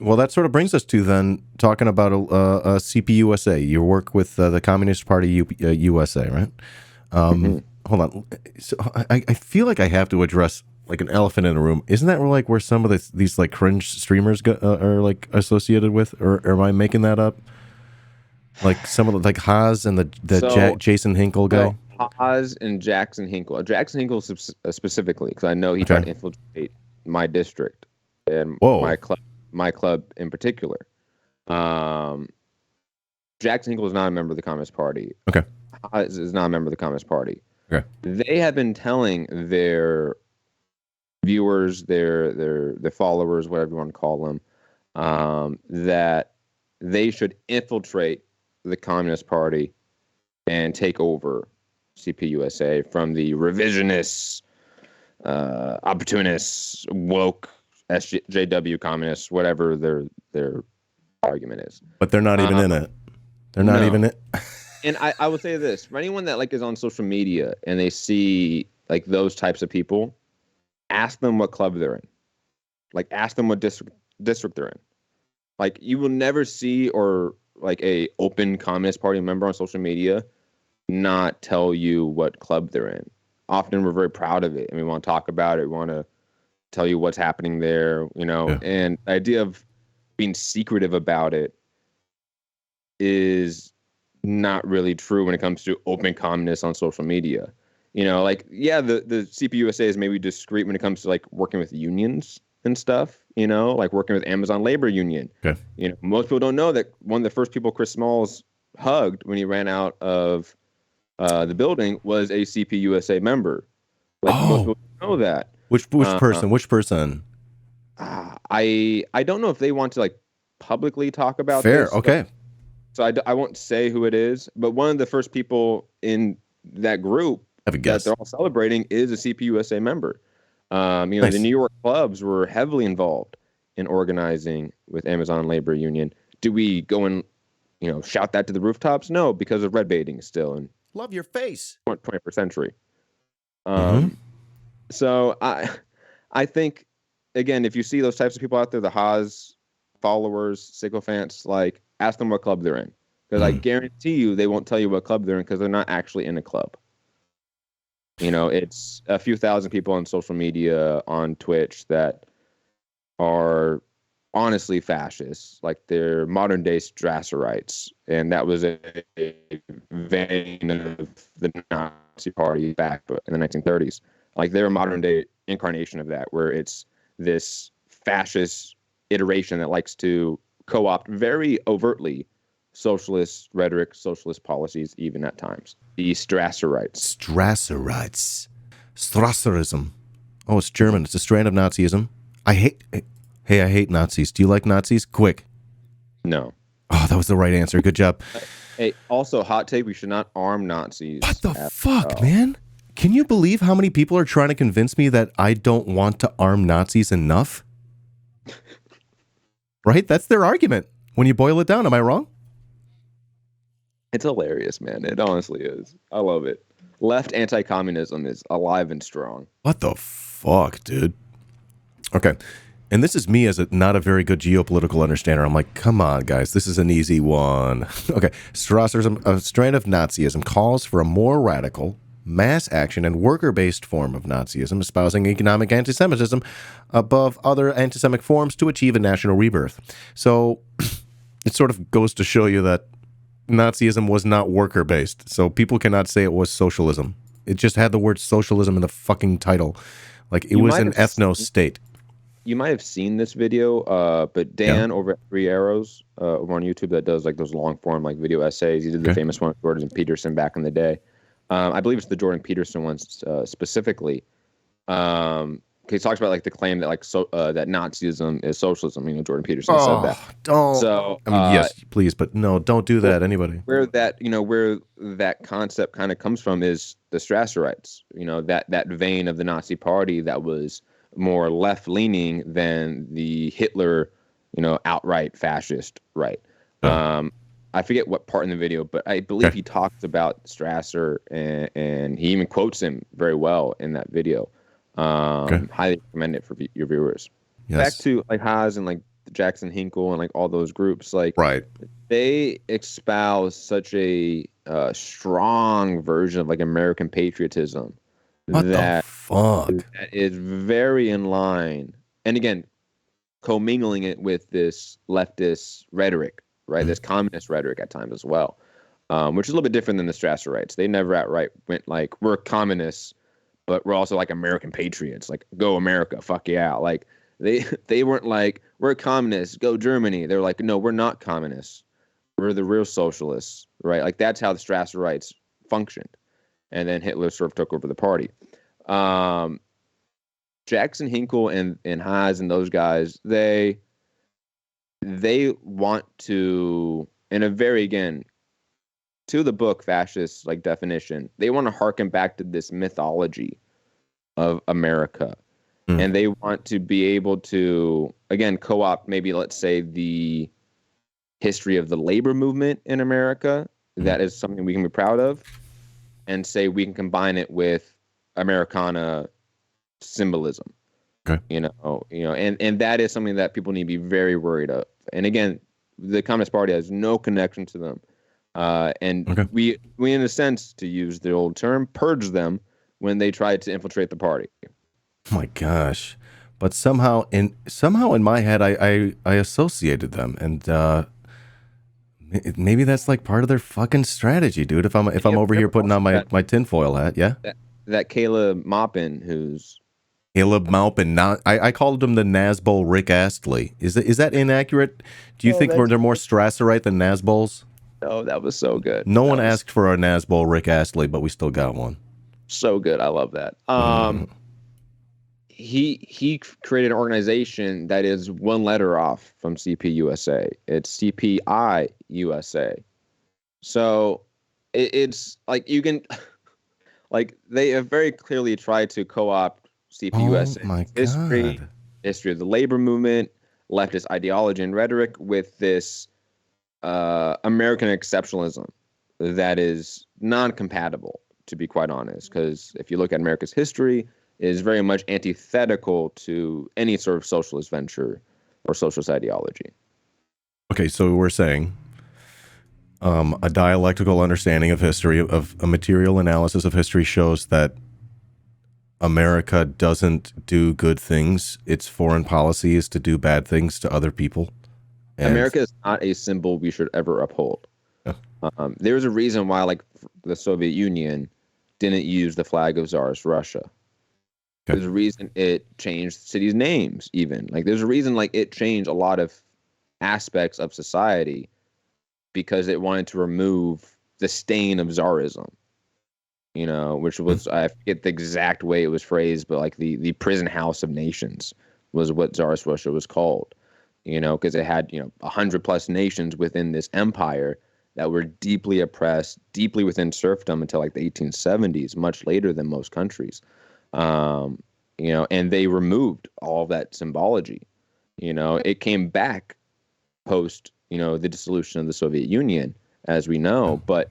Well, that sort of brings us to then talking about CPUSA. You work with the Communist Party USA, right? Mhm. Hold on. So I feel like I have to address like an elephant in the room. Isn't that like where some of these like cringe streamers are like associated with, or am I making that up? Like some of the like Haas and So, Jason Hinkle so guy. Haas and Jackson Hinkle. Jackson Hinkle specifically, because I know he tried Okay. to infiltrate my district and Whoa. my club in particular. Um, Jackson Hinkle is not a member of the Communist Party. Okay. Haas is not a member of the Communist Party. Okay. They have been telling their viewers, their followers, whatever you want to call them, that they should infiltrate the Communist Party and take over CPUSA from the revisionists, opportunists, woke SJW communists, whatever their argument is. But they're not even in it. They're not No. even it. And I would say this for anyone that like is on social media and they see like those types of people, ask them what club they're in. Like ask them what district they're in. Like you will never see or like a open Communist Party member on social media not tell you what club they're in. Often we're very proud of it and we want to talk about it. We want to tell you what's happening there, you know. Yeah. And the idea of being secretive about it is not really true when it comes to open communists on social media. You know, like, yeah, the CPUSA is maybe discreet when it comes to like working with unions and stuff, you know, like working with Amazon Labor Union. Okay. You know, most people don't know that one of the first people Chris Smalls hugged when he ran out of the building was a CPUSA member. Like most people don't know that. Which person? Which person? I don't know if they want to like publicly talk about Fair. this. Okay. So I won't say who it is, but one of the first people in that group Have a that guess. they're all celebrating is a CPUSA member. You know, Nice. the New York clubs were heavily involved in organizing with Amazon Labor Union. Do we go and, you know, shout that to the rooftops? No, because of red baiting still in Love your face. 21st century. Mhm. So I think, again, if you see those types of people out there, the Haas followers, sycophants, like ask them what club they're in. Because I guarantee you they won't tell you what club they're in because they're not actually in a club. You know, it's a few thousand people on social media, on Twitch that are honestly fascists. Like they're modern day Strasserites. And that was a vein of the Nazi party back in the 1930s. Like they're a modern day incarnation of that, where it's this fascist iteration that likes to co-opt very overtly socialist rhetoric, socialist policies, even at times. The Strasserites. Strasserism. Oh, it's German. It's a strand of Nazism. I hate Nazis. Do you like Nazis? Quick. No. Oh, that was the right answer. Good job. Hey, also, hot take, we should not arm Nazis. What the fuck, man? Can you believe how many people are trying to convince me that I don't want to arm Nazis enough? Right? That's their argument. When you boil it down, am I wrong? It's hilarious, man. It honestly is. I love it. Left anti-communism is alive and strong. What the fuck, dude? Okay. And this is me as not a very good geopolitical understander. I'm like, come on, guys. This is an easy one. Okay. Strasserism, a strand of Nazism, calls for a more radical, mass action, and worker-based form of Nazism, espousing economic anti-Semitism above other anti-Semitic forms to achieve a national rebirth. So it sort of goes to show you that Nazism was not worker-based. So people cannot say it was socialism. It just had the word socialism in the fucking title. Like it was an ethno-state. You might have seen this video, but Dan over at 3 Arrows over on YouTube that does like those long form like video essays. He did the famous one with Jordan Peterson back in the day. I believe it's the Jordan Peterson one specifically. He talks about like the claim that like that Nazism is socialism. You know, Jordan Peterson said that. Don't. So I mean, yes, please, but no, don't do that. Anybody. Where that concept kind of comes from is the Strasserites. You know, that vein of the Nazi Party that was more left-leaning than the Hitler, you know, outright fascist right. I forget what part in the video, but I believe he talks about Strasser and he even quotes him very well in that video. Highly recommend it for your viewers. Yes. Back to like Haas and like Jackson Hinkle and like all those groups, like Right. they espouse such a strong version of like American patriotism What the that fuck? that is very in line, and again, commingling it with this leftist rhetoric, right? Mm. This communist rhetoric at times as well, which is a little bit different than the Strasserites. They never outright went like, we're communists, but we're also like American patriots, like go America, fuck yeah. Like they weren't like, we're communists, go Germany. They were like, no, we're not communists. We're the real socialists, right? Like that's how the Strasserites functioned. And then Hitler sort of took over the party. Um, Jackson Hinkle and Haas and those guys, they want to, in a very, again, to the book fascist like definition, they want to harken back to this mythology of America. Mm. And they want to be able to, again, co-opt maybe, let's say, the history of the labor movement in America. That is something we can be proud of, and say we can combine it with Americana symbolism. Okay. And that is something that people need to be very worried of. And again, the Communist Party has no connection to them. And Okay. we, in a sense, to use the old term, purge them when they tried to infiltrate the party. Oh my gosh. But somehow in my head I associated them, and maybe that's like part of their fucking strategy, dude. If I'm over here putting on my tinfoil hat, yeah. That Caleb Maupin, who's Caleb Maupin. Not, I called him the Nazbol Rick Astley. Is that inaccurate? Do you think they're more Strasserite than Nazbols? Oh, that was so good. No one asked for a Nazbol Rick Astley, but we still got one. So good. I love that. He created an organization that is one letter off from CPUSA. It's CPIUSA. So it's like you can, like they have very clearly tried to co-opt CPUSA Oh my God. history of the labor movement, leftist ideology and rhetoric with this American exceptionalism that is non-compatible, to be quite honest. Because if you look at America's history, it is very much antithetical to any sort of socialist venture or socialist ideology. Okay, so we're saying a dialectical understanding of history, of a material analysis of history, shows that America doesn't do good things. Its foreign policy is to do bad things to other people. And America is not a symbol we should ever uphold. Yeah. There's a reason why, like, the Soviet Union didn't use the flag of Tsarist Russia. Okay. There's a reason it changed cities' names, even. Like, there's a reason, like, it changed a lot of aspects of society because it wanted to remove the stain of Tsarism. Which was, I forget the exact way it was phrased, but like the prison house of nations was what Tsarist Russia was called. Because it had 100+ nations within this empire that were deeply oppressed, deeply within serfdom until like the 1870s, much later than most countries. And they removed all of that symbology. It came back post the dissolution of the Soviet Union, as we know. But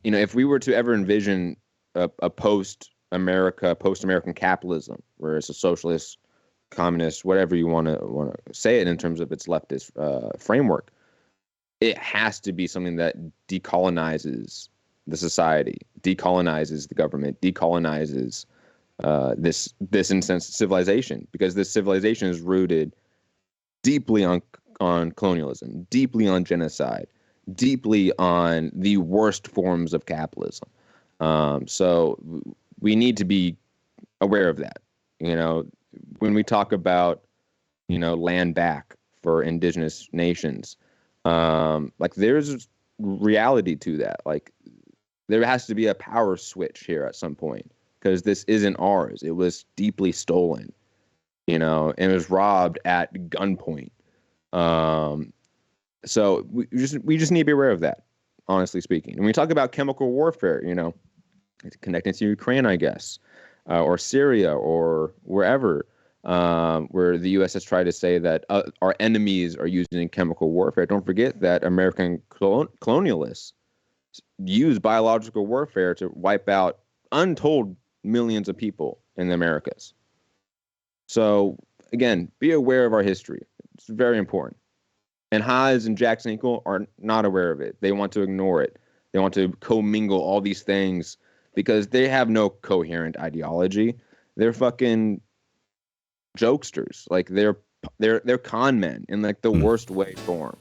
if we were to ever envision a post-American capitalism, where it's a socialist, communist, whatever you want to say it in terms of its leftist framework, it has to be something that decolonizes the society, decolonizes the government, decolonizes this instance civilization, because this civilization is rooted deeply on colonialism, deeply on genocide, deeply on the worst forms of capitalism. So we need to be aware of that. When we talk about, land back for indigenous nations, like there's reality to that. Like there has to be a power switch here at some point, because this isn't ours. It was deeply stolen, and it was robbed at gunpoint. So we just need to be aware of that, honestly speaking. And when we talk about chemical warfare, it's connecting to Ukraine, I guess, or Syria or wherever, where the U.S. has tried to say that our enemies are using chemical warfare. Don't forget that American colonialists used biological warfare to wipe out untold millions of people in the Americas. So, again, be aware of our history. It's very important. And Haas and Jackson Hinkle are not aware of it. They want to ignore it. They want to commingle all these things because they have no coherent ideology. They're fucking jokesters. Like they're con men in like the worst way form.